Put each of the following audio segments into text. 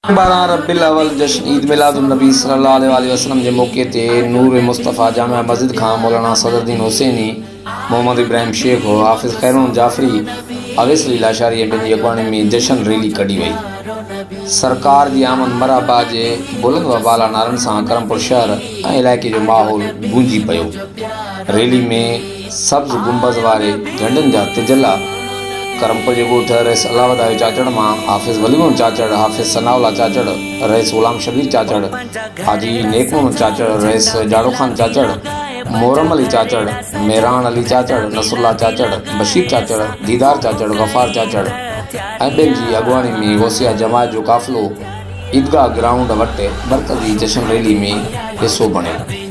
12 रबीउल अव्वल जश्न ईद मिलादुन नबी सल्लल्लाहु अलैहि वसल्लम के मौके ते नूर मुस्तफ़ा जामिया मस्जिद खां मौलाना सदरुद्दीन हुसैनी, मोहम्मद इब्राहिम शेख और हाफिज़ खैरुन जाफरी अवेसली लाशारी पंहिंजी अॻुवाणी में जश्न रैली कढी वई। सरकार जी आमद मरहबा जे बुलंद व बाला नारनि सां करमपुर शहर ऐं इलाइक़े जो माहौल गूंजी पियो। रैली में सब्ज़ गुंबज़ वारे झंडनि जा तिजला करमपुर जे ॻोठ रईस अलावदायो चाचड़ मां हाफ़िज़ वलीमोहन चाचड़, हाफ़िज़ सनाउल्ला चाचड़, रईस गुलाम शबीर चाचड़, हाजी नेकमोहन चाचड़, रईस जाड़ो खान चाचड़, मोहरम अली चाचड़, मेहरान अली चाचड़, नसरुल्ला चाचड़, बशीर चाचड़, दीदार चाचड़, गफ़ार चाचड़ ऐं ॿियनि जी अॻुवाणी में वसिया जमात जो काफ़िलो ईदगाह ग्राउंड वटि मरकज़ी जश्न रैली में हिसो बणियो।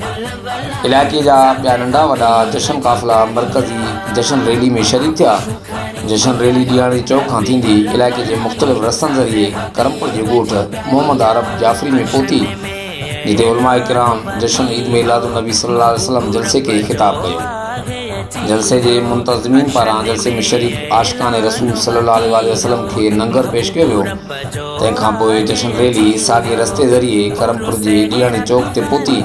इलाइक़े जा ॿिया नंढा वॾा जश्न काफ़िला मरकज़ी जश्न रैली में शरीक थिया। जश्न रैली ॾियाणी चौक खां थींदी इलाइक़े जे मुख़्तलिफ़ रस्तनि ज़रिए करमपुर जे ॻोठ मोहम्मद आरब जाफ़री में पहुती, जिते उलमा इकराम जश्न ईद मिलादुन नबी सल्लल्लाहु अलैहि वसल्लम जलसे खे ख़िताब कयो। जलसे जे मुंतज़मीन पारां जलसे में शरीक आशिक़ान रसूल सल्लल्लाहु अलैहि वसल्लम खे लंगर पेश कयो वियो। तंहिंखां पोइ जश्न रैली साॻे रस्ते ज़रिए करमपुर जे ॾियाणी चौक ते पहुती,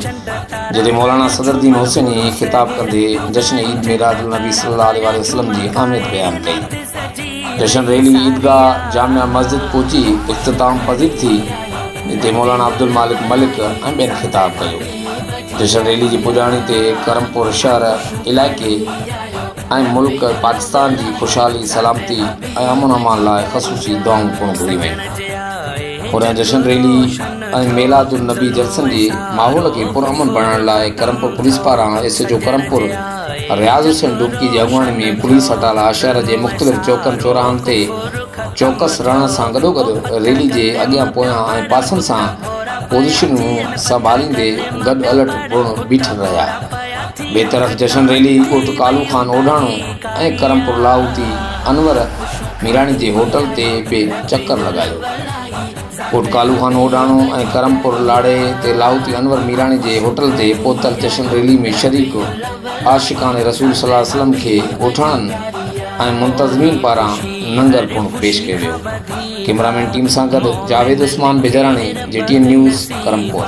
जिते मौलाना सदरुद्दीन हुसैनी ख़िताब कंदे जश्न ईद मिलादुन नबी सल्लल्लाहु अलैहि वसल्लम जी अहमियत बयान कई। जश्न रैली ईदगाह जामिया मस्जिद पहुची इख़्तिताम पज़ीर थी, जिते मौलाना अब्दुल मालिक मलिक ऐं ॿियनि ख़िताब कयो। जश्न रैली जी पुॼाणी ते करमपुर शहर, इलाइक़े ऐं मुल्क पाकिस्तान जी ख़ुशहाली, सलामती ऐं अमन अमान लाइ ख़ुसूसी दुआऊं पिणु घुरी वयूं। उन जश्न रैली ऐं मिलादुन नबी जलसनि जे माहौल खे पुरअमन बणाइण लाइ करमपुर पुलिस पारां एसएचओ करमपुर रियाज़ हुसैन डुबकी जी अॻुवाणी में पुलिस हटाला शहर जे मुख़्तलिफ़ चौकनि चौराहनि ते चौकस रहण सां गॾोगॾु रैली जे अॻियां पोयां ऐं पासनि सां पोज़ीशनूं संभालींदे गॾु अलर्ट पिणु बीठल रहिया। ॿिए तरफ़ जश्न रैली ॻोठ कालू खान ओढाणो ऐं करमपुर लाहौती अनवर मीराणी जे होटल ते बि चकर लॻायो। ॻोठ कालू खान ओढाणो ऐं करमपुर लाड़े ते लाहौती अनवर मीराणी जे होटल ते पहुतल जश्न रैली में शरीक आशिक़ान रसूल सल्लल्लाहु अलैहि वसल्लम खे ॻोठाणनि ऐं मुंतज़मीन पारां लंगर पिणु पेश कयो वियो। कैमरामैन टीम सां गॾु जावेद उस्मान बेजरानी, JTN न्यूज़, करमपुर।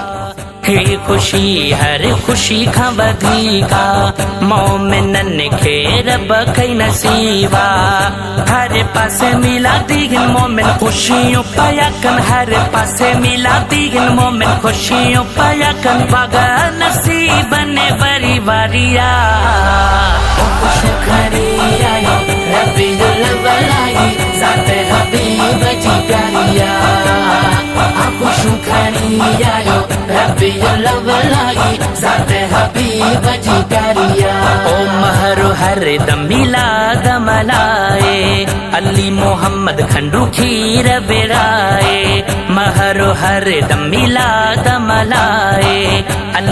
हे खुशी हर खुशी खां वधीका मोमिननि खे रब कई नसीबा। हर पासे मिलादी हिन मोमिन खुशियूं पिया कनि, हर पासे मिलादी हिन मोमिन खुशियूं पिया कनि। बाग़ नसीबनि वरी वारिया रबीउल अव्वल आई ज़ात हबीब जी प्यारिया। खुशू खणी आयो रबीउल अव्वल आई ज़ात हबीब जी प्यारिया। ओ महरो हर दम मिलाद मलाए, अली मोहम्मद खंडू खीर विराए। महरो हर दम मिलाद मलाए।